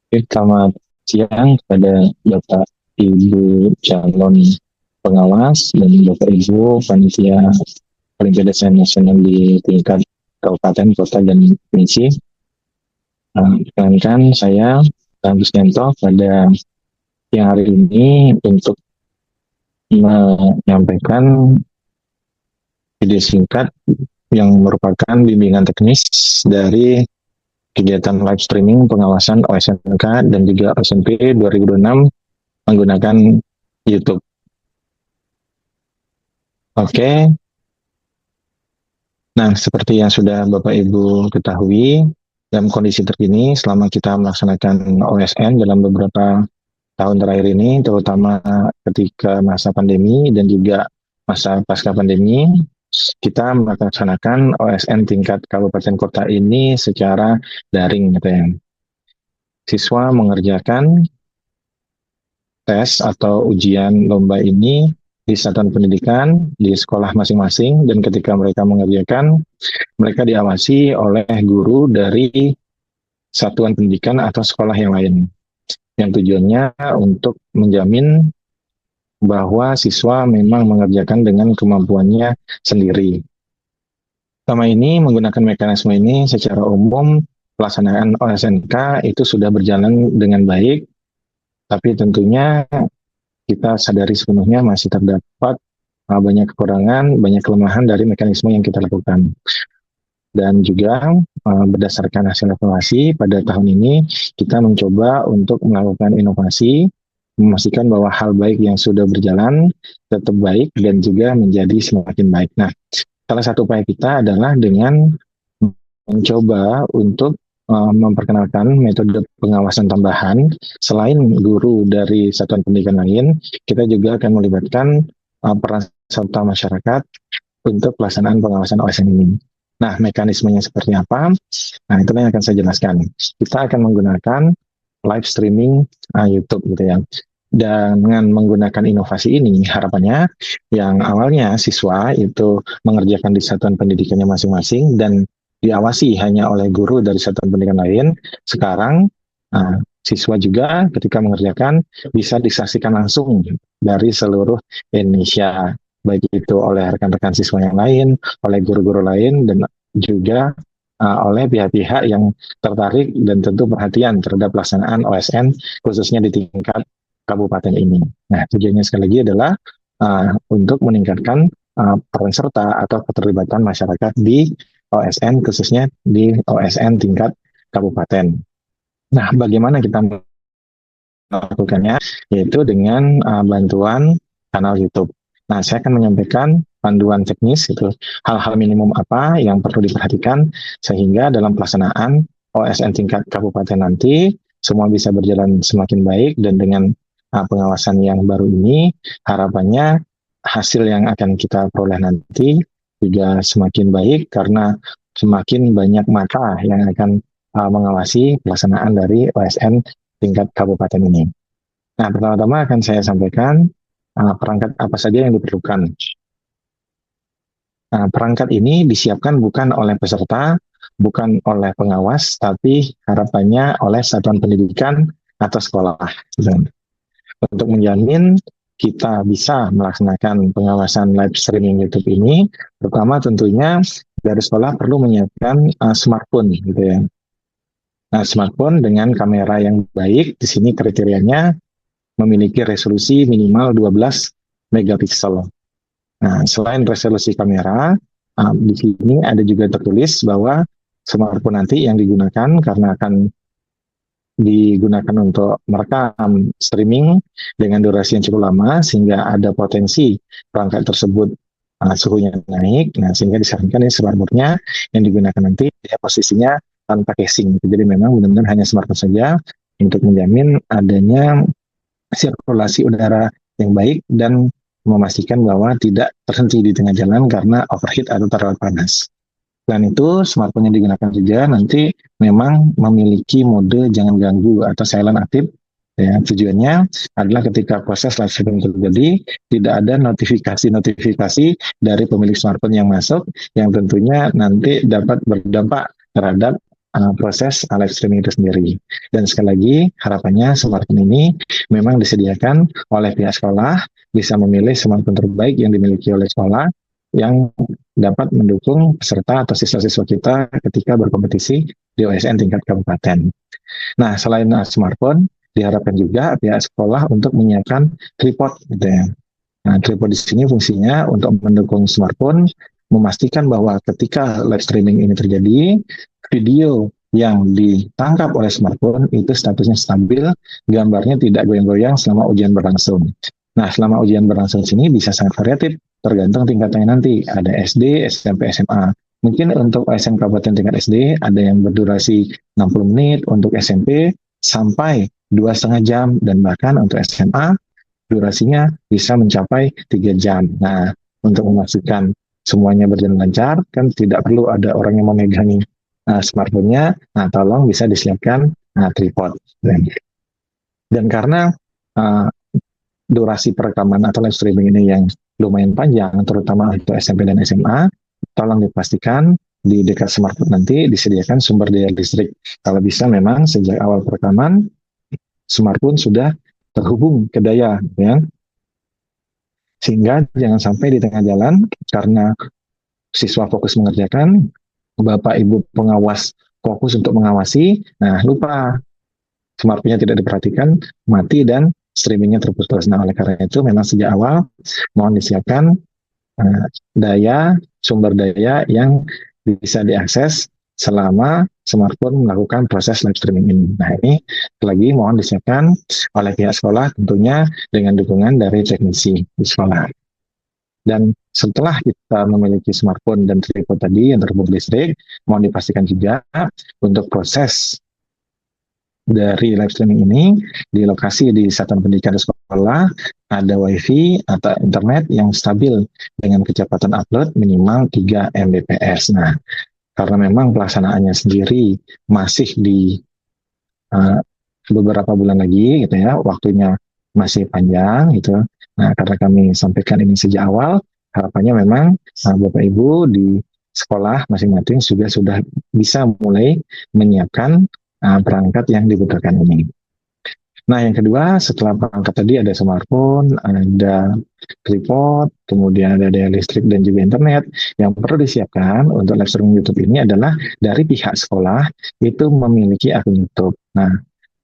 Selamat siang kepada Bapak Ibu calon pengawas dan Bapak Ibu panitia Olimpiade Sains Nasional di tingkat kabupaten, kota, dan provinsi. Perkenalkan saya Agus Yanto pada siang hari ini untuk menyampaikan video singkat yang merupakan bimbingan teknis dari kegiatan live streaming pengawasan OSNK dan juga OSNP 2026 menggunakan YouTube. Oke, nah seperti yang sudah Bapak Ibu ketahui, dalam kondisi terkini selama kita melaksanakan OSN dalam beberapa tahun terakhir ini, terutama ketika masa pandemi dan juga masa pasca pandemi, kita melaksanakan OSN tingkat kabupaten kota ini secara daring, gitu ya. Siswa mengerjakan tes atau ujian lomba ini di satuan pendidikan di sekolah masing-masing, dan ketika mereka mengerjakan, mereka diawasi oleh guru dari satuan pendidikan atau sekolah yang lain, yang tujuannya untuk menjamin bahwa siswa memang mengerjakan dengan kemampuannya sendiri. Selama ini menggunakan mekanisme ini secara umum, pelaksanaan OSNK itu sudah berjalan dengan baik, tapi tentunya kita sadari sepenuhnya masih terdapat banyak kekurangan, banyak kelemahan dari mekanisme yang kita lakukan. Dan juga berdasarkan hasil evaluasi pada tahun ini, kita mencoba untuk melakukan inovasi, memastikan bahwa hal baik yang sudah berjalan tetap baik dan juga menjadi semakin baik. Nah, salah satu upaya kita adalah dengan mencoba untuk memperkenalkan metode pengawasan tambahan. Selain guru dari satuan pendidikan lain, kita juga akan melibatkan peran serta masyarakat untuk pelaksanaan pengawasan OSN ini. Nah, mekanismenya seperti apa? Nah, itulah yang akan saya jelaskan. Kita akan menggunakan live streaming YouTube gitu ya. Dan dengan menggunakan inovasi ini, harapannya yang awalnya siswa itu mengerjakan di satuan pendidikannya masing-masing dan diawasi hanya oleh guru dari satuan pendidikan lain, sekarang siswa juga ketika mengerjakan bisa disaksikan langsung dari seluruh Indonesia, baik itu oleh rekan-rekan siswa yang lain, oleh guru-guru lain, dan juga oleh pihak-pihak yang tertarik dan tentu perhatian terhadap pelaksanaan OSN khususnya di tingkat kabupaten ini. Nah, tujuannya sekali lagi adalah untuk meningkatkan peran serta atau keterlibatan masyarakat di OSN, khususnya di OSN tingkat kabupaten. Nah, bagaimana kita melakukannya? Yaitu dengan bantuan kanal YouTube. Nah, saya akan menyampaikan panduan teknis, itu hal-hal minimum apa yang perlu diperhatikan sehingga dalam pelaksanaan OSN tingkat kabupaten nanti semua bisa berjalan semakin baik, dan dengan pengawasan yang baru ini harapannya hasil yang akan kita peroleh nanti juga semakin baik karena semakin banyak mata yang akan mengawasi pelaksanaan dari OSN tingkat kabupaten ini. Nah, pertama-tama akan saya sampaikan perangkat apa saja yang diperlukan. Nah, perangkat ini disiapkan bukan oleh peserta, bukan oleh pengawas, tapi harapannya oleh satuan pendidikan atau sekolah. Untuk menjamin kita bisa melaksanakan pengawasan live streaming YouTube ini, pertama tentunya dari sekolah perlu menyiapkan smartphone, gitu ya. Nah, smartphone dengan kamera yang baik, di sini kriterianya memiliki resolusi minimal 12 megapiksel. Nah, selain resolusi kamera, di sini ada juga tertulis bahwa smartphone nanti yang digunakan karena akan digunakan untuk merekam streaming dengan durasi yang cukup lama sehingga ada potensi perangkat tersebut suhunya naik. Nah, sehingga disarankan ini smartphone-nya yang digunakan nanti ya, posisinya tanpa casing. Jadi memang benar-benar hanya smartphone saja untuk menjamin adanya sirkulasi udara yang baik dan memastikan bahwa tidak terhenti di tengah jalan karena overheat atau terlalu panas. Selain itu, smartphone yang digunakan juga nanti memang memiliki mode jangan ganggu atau silent aktif. Ya, tujuannya adalah ketika proses live streaming terjadi, tidak ada notifikasi-notifikasi dari pemilik smartphone yang masuk, yang tentunya nanti dapat berdampak terhadap proses live streaming itu sendiri. Dan sekali lagi, harapannya smartphone ini memang disediakan oleh pihak sekolah, bisa memilih smartphone terbaik yang dimiliki oleh sekolah, yang dapat mendukung peserta atau siswa-siswa kita ketika berkompetisi di OSN tingkat kabupaten. Nah, selain smartphone, diharapkan juga pihak sekolah untuk menyiapkan tripod gitu ya. Nah, tripod di sini fungsinya untuk mendukung smartphone, memastikan bahwa ketika live streaming ini terjadi, video yang ditangkap oleh smartphone itu statusnya stabil, gambarnya tidak goyang-goyang selama ujian berlangsung. Nah, selama ujian berlangsung sini bisa sangat variatif, tergantung tingkatannya nanti. Ada SD, SMP, SMA. Mungkin untuk SMK Kabupaten tingkat SD ada yang berdurasi 60 menit, untuk SMP sampai 2,5 jam, dan bahkan untuk SMA durasinya bisa mencapai 3 jam. Nah, untuk memastikan semuanya berjalan lancar, kan tidak perlu ada orang yang memegangi smartphone-nya, nah tolong bisa disiapkan tripod. Dan karena durasi perekaman atau live streaming ini yang lumayan panjang, terutama untuk SMP dan SMA, tolong dipastikan di dekat smartphone nanti disediakan sumber daya listrik. Kalau bisa memang sejak awal perekaman, smartphone sudah terhubung ke daya, ya. Sehingga jangan sampai di tengah jalan, karena siswa fokus mengerjakan, Bapak Ibu pengawas fokus untuk mengawasi, nah lupa, smartphone-nya tidak diperhatikan, mati dan streamingnya terputus. Nah, oleh karena itu memang sejak awal mohon disiapkan sumber daya yang bisa diakses selama smartphone melakukan proses live streaming ini. Nah, ini lagi mohon disiapkan oleh pihak sekolah, tentunya dengan dukungan dari teknisi di sekolah. Dan setelah kita memiliki smartphone dan tripod tadi yang terhubung listrik, mohon dipastikan juga untuk proses dari live streaming ini di lokasi di satuan pendidikan di sekolah ada wifi atau internet yang stabil dengan kecepatan upload minimal 3 Mbps. Nah, karena memang pelaksanaannya sendiri masih di beberapa bulan lagi gitu ya, waktunya masih panjang gitu. Nah, karena kami sampaikan ini sejak awal, harapannya memang Bapak Ibu di sekolah masing-masing sudah bisa mulai menyiapkan perangkat yang dibutuhkan ini. Nah, yang kedua, setelah perangkat tadi ada smartphone, ada tripod, kemudian ada daya listrik dan juga internet. Yang perlu disiapkan untuk live streaming YouTube ini adalah dari pihak sekolah itu memiliki akun YouTube. Nah,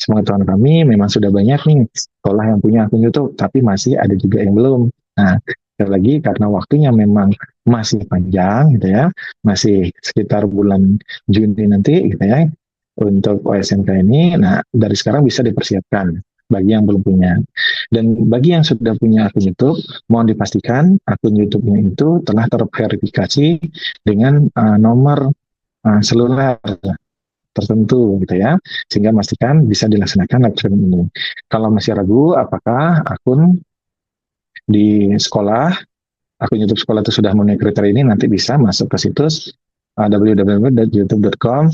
sepengetahuan kami memang sudah banyak nih sekolah yang punya akun YouTube, tapi masih ada juga yang belum. Nah, sekali lagi karena waktunya memang masih panjang gitu ya, masih sekitar bulan Juni nanti gitu ya, untuk OSNK ini. Nah, dari sekarang bisa dipersiapkan bagi yang belum punya. Dan bagi yang sudah punya akun YouTube, mohon dipastikan akun YouTube-nya itu telah terverifikasi dengan nomor seluler tertentu gitu ya, sehingga memastikan bisa dilaksanakan live streaming ini. Kalau masih ragu apakah akun di sekolah, akun YouTube sekolah itu sudah memenuhi kriteria ini, nanti bisa masuk ke situs www.youtube.com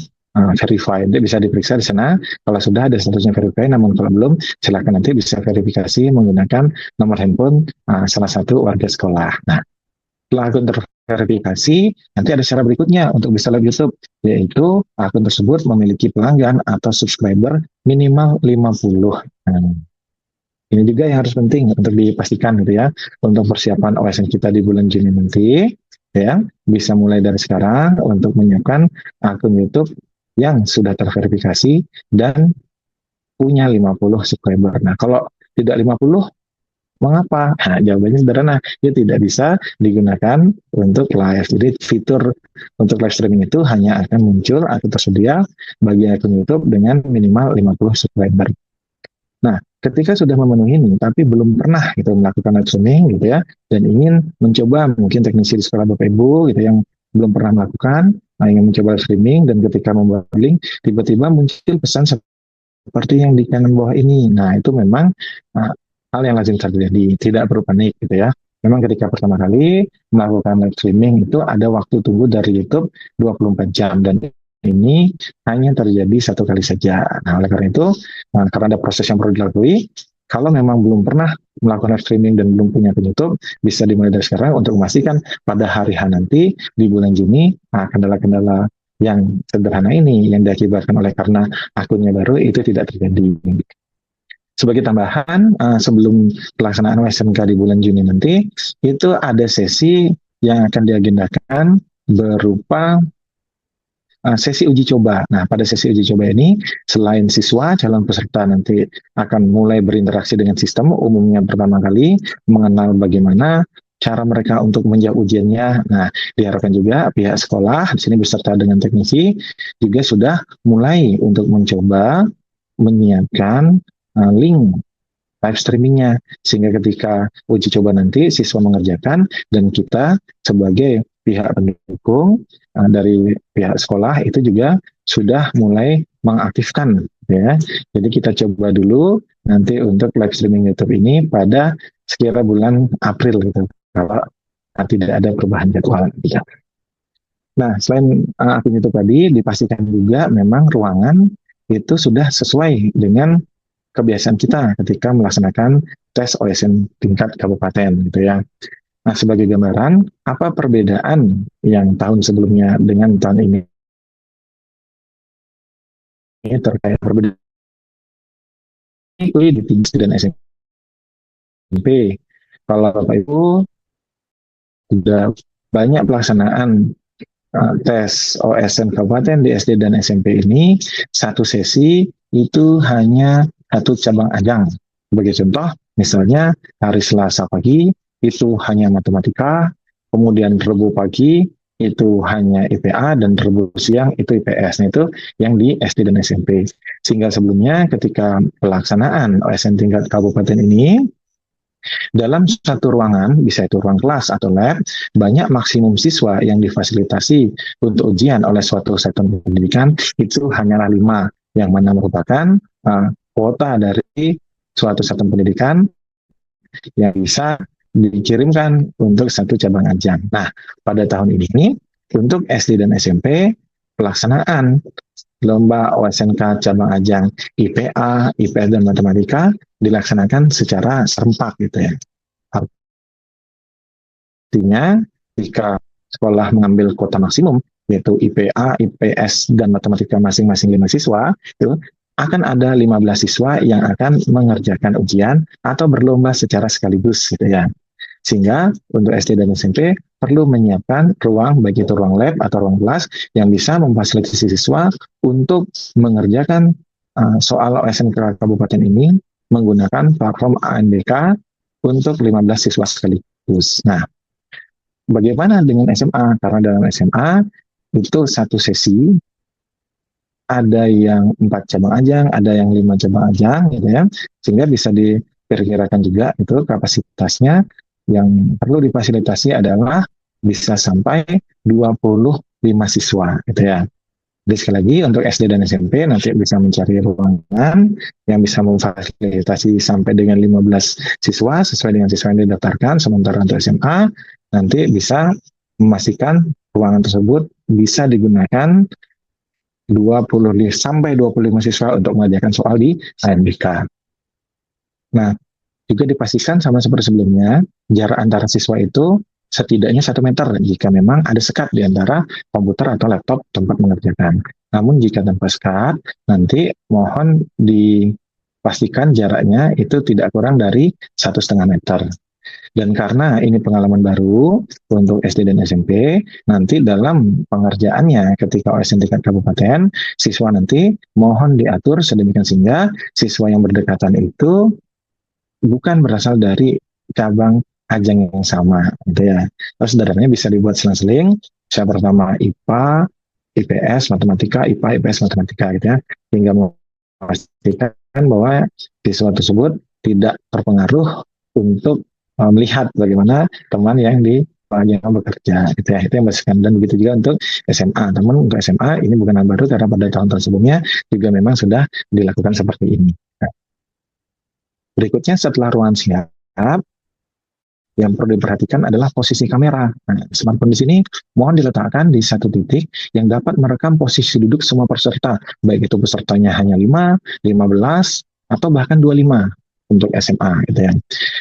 verified, bisa diperiksa di sana. Kalau sudah ada statusnya verified, namun kalau belum, silakan nanti bisa verifikasi menggunakan nomor handphone salah satu warga sekolah. Nah, setelah akun terverifikasi, nanti ada syarat berikutnya untuk bisa live YouTube, yaitu akun tersebut memiliki pelanggan atau subscriber minimal 50. Nah, ini juga yang harus penting untuk dipastikan gitu ya, untuk persiapan OSN kita di bulan Juni nanti, ya, bisa mulai dari sekarang untuk menyiapkan akun YouTube yang sudah terverifikasi dan punya 50 subscriber. Nah, kalau tidak 50, mengapa? Nah, jawabannya sederhana, dia tidak bisa digunakan untuk live. Jadi fitur untuk live streaming itu hanya akan muncul atau tersedia bagi akun YouTube dengan minimal 50 subscriber. Nah, ketika sudah memenuhi ini, tapi belum pernah gitu melakukan live streaming gitu ya, dan ingin mencoba, mungkin teknisi di sekolah Bapak Ibu gitu yang belum pernah melakukan, ingin mencoba live streaming, dan ketika membuat link, tiba-tiba muncul pesan seperti yang di kanan bawah ini. Nah, itu memang hal yang lazim terjadi, tidak perlu panik gitu ya. Memang ketika pertama kali melakukan live streaming itu ada waktu tunggu dari YouTube 24 jam, dan ini hanya terjadi satu kali saja. Nah, oleh karena itu, karena ada proses yang perlu dilalui, kalau memang belum pernah melakukan live streaming dan belum punya akun YouTube, bisa dimulai dari sekarang untuk memastikan pada hari H nanti di bulan Juni, kendala-kendala yang sederhana ini yang diakibatkan oleh karena akunnya baru itu tidak terjadi. Sebagai tambahan, sebelum pelaksanaan USMK di bulan Juni nanti, itu ada sesi yang akan diagendakan berupa sesi uji coba. Nah, pada sesi uji coba ini, selain siswa, calon peserta nanti akan mulai berinteraksi dengan sistem, umumnya pertama kali mengenal bagaimana cara mereka untuk menjawab ujiannya. Nah, diharapkan juga pihak sekolah, di sini beserta dengan teknisi, juga sudah mulai untuk mencoba menyiapkan link live streamingnya, sehingga ketika uji coba nanti siswa mengerjakan dan kita sebagai pihak pendukung dari pihak sekolah itu juga sudah mulai mengaktifkan, ya. Jadi kita coba dulu nanti untuk live streaming YouTube ini pada sekira bulan April gitu, kalau tidak ada perubahan jadwal. Gitu. Nah, selain akun YouTube tadi, dipastikan juga memang ruangan itu sudah sesuai dengan kebiasaan kita ketika melaksanakan tes OSN tingkat kabupaten gitu ya. Nah, sebagai gambaran, apa perbedaan yang tahun sebelumnya dengan tahun ini? Ini terkait perbedaan di tinggi dan SMP. Kalau Bapak Ibu sudah banyak pelaksanaan tes OSN kabupaten di SD dan SMP ini, satu sesi itu hanya satu cabang ajang. Sebagai contoh, misalnya hari Selasa pagi itu hanya matematika, kemudian Rabu pagi itu hanya IPA, dan Rabu siang itu IPS. Nah, itu yang di SD dan SMP. Sehingga sebelumnya ketika pelaksanaan OSN tingkat kabupaten ini, dalam satu ruangan, bisa itu ruang kelas atau lab, banyak maksimum siswa yang difasilitasi untuk ujian oleh suatu satuan pendidikan itu hanyalah 5, yang mana merupakan kuota dari suatu satuan pendidikan yang bisa dikirimkan untuk satu cabang ajang. Nah, pada tahun ini, untuk SD dan SMP, pelaksanaan lomba OSNK cabang ajang IPA, IPS, dan matematika dilaksanakan secara serempak gitu ya. Artinya, jika sekolah mengambil kuota maksimum, yaitu IPA, IPS, dan matematika masing-masing 5 siswa, itu akan ada 15 siswa yang akan mengerjakan ujian atau berlomba secara sekaligus gitu ya. Sehingga untuk SD dan SMP perlu menyiapkan ruang, baik itu ruang lab atau ruang kelas, yang bisa memfasilitasi siswa untuk mengerjakan soal OSN kabupaten ini menggunakan platform ANBK untuk 15 siswa sekaligus. Nah, bagaimana dengan SMA? Karena dalam SMA itu satu sesi ada yang 4 cabang ajang, ada yang 5 cabang ajang, gitu ya, sehingga bisa diperkirakan juga itu kapasitasnya yang perlu difasilitasi adalah bisa sampai 25 siswa, gitu ya. Jadi sekali lagi untuk SD dan SMP nanti bisa mencari ruangan yang bisa memfasilitasi sampai dengan 15 siswa sesuai dengan siswa yang didaftarkan. Sementara untuk SMA nanti bisa memastikan ruangan tersebut bisa digunakan 20 sampai 25 siswa untuk mengerjakan soal di ANBK. Nah, juga dipastikan sama seperti sebelumnya, jarak antara siswa itu setidaknya 1 meter jika memang ada sekat di antara komputer atau laptop tempat mengerjakan. Namun jika tanpa sekat, nanti mohon dipastikan jaraknya itu tidak kurang dari 1,5 meter. Dan karena ini pengalaman baru untuk SD dan SMP, nanti dalam pengerjaannya ketika OSN tingkat kabupaten, siswa nanti mohon diatur sedemikian sehingga siswa yang berdekatan itu bukan berasal dari cabang ajang yang sama, gitu ya. Terus sederhananya bisa dibuat selang-seling. Saya pertama IPA, IPS, matematika, IPA, IPS, matematika, gitu ya. Hingga memastikan bahwa siswa tersebut tidak terpengaruh untuk melihat bagaimana teman yang di yang bekerja, gitu ya. Itu yang basikan. Dan begitu juga untuk SMA. Namun untuk SMA ini bukan hal baru karena pada tahun-tahun sebelumnya juga memang sudah dilakukan seperti ini. Nah, berikutnya setelah ruangan siap, yang perlu diperhatikan adalah posisi kamera. Nah, smartphone di sini mohon diletakkan di satu titik yang dapat merekam posisi duduk semua peserta, baik itu pesertanya hanya 5, 15, atau bahkan 25. untuk SMA gitu ya.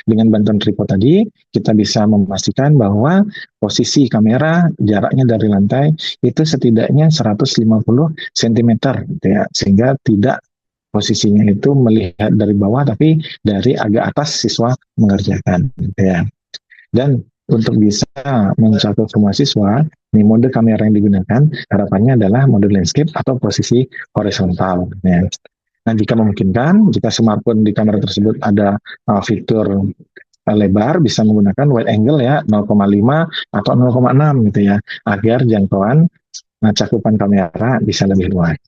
Dengan bantuan tripod tadi, kita bisa memastikan bahwa posisi kamera jaraknya dari lantai itu setidaknya 150 cm gitu ya, sehingga tidak posisinya itu melihat dari bawah tapi dari agak atas siswa mengerjakan gitu ya. Dan untuk bisa mencakup semua siswa, ini mode kamera yang digunakan harapannya adalah mode landscape atau posisi horizontal ya. Nah, jika memungkinkan, jika smartphone di kamera tersebut ada fitur lebar, bisa menggunakan wide angle ya 0,5 atau 0,6 gitu ya, agar jangkauan cakupan kamera bisa lebih luas.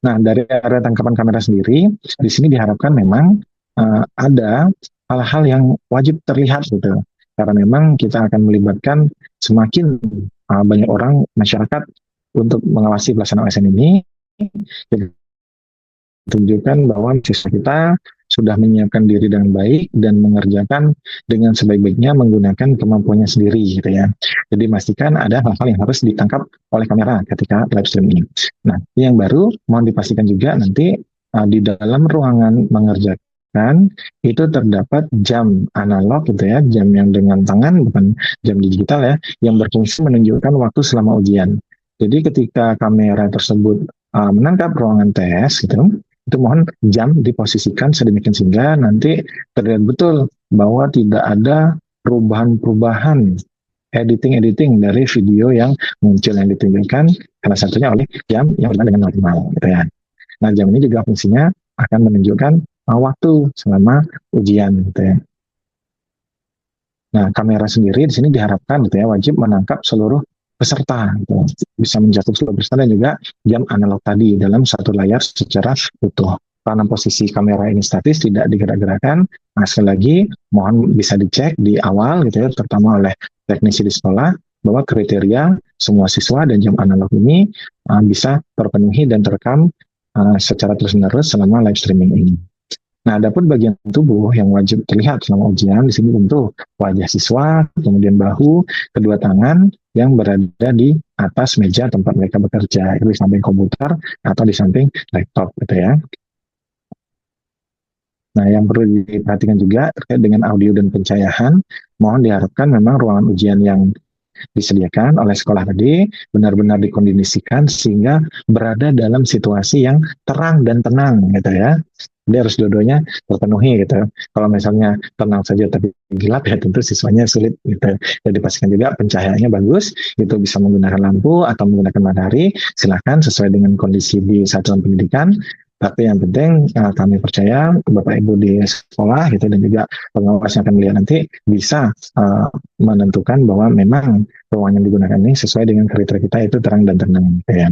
Nah, dari area tangkapan kamera sendiri, di sini diharapkan memang ada hal-hal yang wajib terlihat gitu. Karena memang kita akan melibatkan semakin banyak orang masyarakat untuk mengawasi pelaksanaan OSN ini. Jadi, tunjukkan bahwa siswa kita sudah menyiapkan diri dengan baik dan mengerjakan dengan sebaik-baiknya menggunakan kemampuannya sendiri gitu ya. Jadi pastikan ada hal-hal yang harus ditangkap oleh kamera ketika live stream ini. Nah, yang baru mohon dipastikan juga nanti di dalam ruangan mengerjakan itu terdapat jam analog gitu ya, jam yang dengan tangan bukan jam digital ya, yang berfungsi menunjukkan waktu selama ujian. Jadi ketika kamera tersebut menangkap ruangan tes gitu, itu mohon jam diposisikan sedemikian sehingga nanti terlihat betul bahwa tidak ada perubahan-perubahan editing dari video yang muncul yang ditunjukkan salah satunya oleh jam yang berjalan dengan normal gitu ya. Nah, jam ini juga fungsinya akan menunjukkan waktu selama ujian gitu ya. Nah, kamera sendiri di sini diharapkan gitu ya wajib menangkap seluruh peserta gitu. Bisa mencakup seluruh peserta dan juga jam analog tadi dalam satu layar secara utuh. Karena posisi kamera ini statis tidak digerak-gerakan, nah sekali lagi mohon bisa dicek di awal gitu ya, terutama oleh teknisi di sekolah bahwa kriteria semua siswa dan jam analog ini bisa terpenuhi dan terekam secara terus-menerus selama live streaming ini. Nah, adapun bagian tubuh yang wajib terlihat selama ujian di sini tentu wajah siswa, kemudian bahu, kedua tangan yang berada di atas meja tempat mereka bekerja, itu di samping komputer atau di samping laptop gitu ya. Nah, yang perlu diperhatikan juga terkait dengan audio dan pencahayaan, mohon diharapkan memang ruangan ujian yang disediakan oleh sekolah tadi benar-benar dikondisikan sehingga berada dalam situasi yang terang dan tenang gitu ya. Dia harus dua-duanya terpenuhi gitu. Kalau misalnya tenang saja tapi gelap ya tentu siswanya sulit gitu. Jadi pastikan juga pencahayaannya bagus, itu bisa menggunakan lampu atau menggunakan matahari, silakan sesuai dengan kondisi di satuan pendidikan. Tapi yang penting kami percaya Bapak Ibu di sekolah gitu dan juga pengawas yang akan melihat nanti bisa menentukan bahwa memang ruangan yang digunakan ini sesuai dengan kriteria kita itu terang dan tenang. Gitu ya.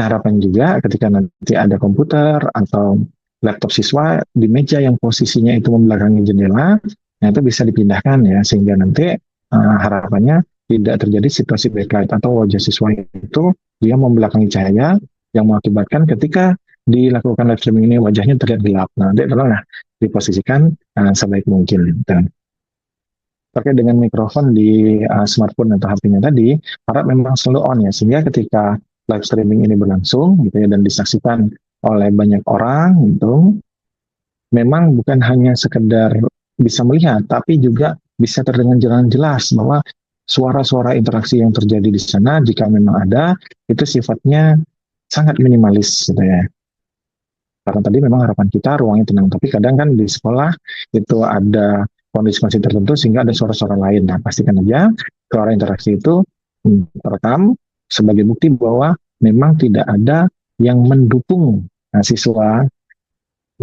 Nah, harapan juga ketika nanti ada komputer atau laptop siswa di meja yang posisinya itu membelakangi jendela, nah itu bisa dipindahkan ya sehingga nanti harapannya tidak terjadi situasi backlight atau wajah siswa itu dia membelakangi cahaya yang mengakibatkan ketika dilakukan live streaming ini wajahnya terlihat gelap. Nah, nanti tolonglah diposisikan sebaik mungkin. Dan terkait dengan mikrofon di smartphone atau HP-nya tadi, harap memang selalu on ya, sehingga ketika live streaming ini berlangsung gitu ya dan disaksikan oleh banyak orang gitu, memang bukan hanya sekedar bisa melihat, tapi juga bisa terdengar dengan jelas bahwa suara-suara interaksi yang terjadi di sana jika memang ada itu sifatnya sangat minimalis gitu ya. Karena tadi memang harapan kita ruangnya tenang, tapi kadang kan di sekolah itu ada kondisi-kondisi tertentu sehingga ada suara-suara lain. Nah, pastikan aja suara interaksi itu terekam sebagai bukti bahwa memang tidak ada yang mendukung siswa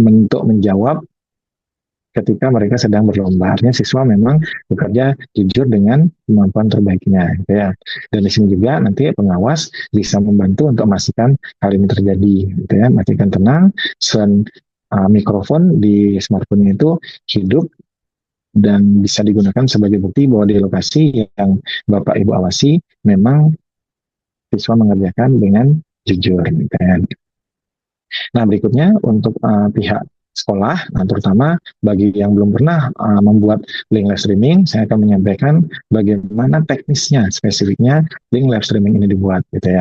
untuk menjawab ketika mereka sedang berlomba. Artinya siswa memang bekerja jujur dengan kemampuan terbaiknya, gitu ya. Dan di sini juga nanti pengawas bisa membantu untuk memastikan hal ini terjadi, gitu ya. Matikan tenang, mikrofon di smartphone itu hidup dan bisa digunakan sebagai bukti bahwa di lokasi yang Bapak Ibu awasi memang siswa mengerjakan dengan jujur, gitu ya. Nah, berikutnya untuk pihak sekolah, nah, terutama bagi yang belum pernah membuat link live streaming, saya akan menyampaikan bagaimana teknisnya, spesifiknya link live streaming ini dibuat, gitu ya.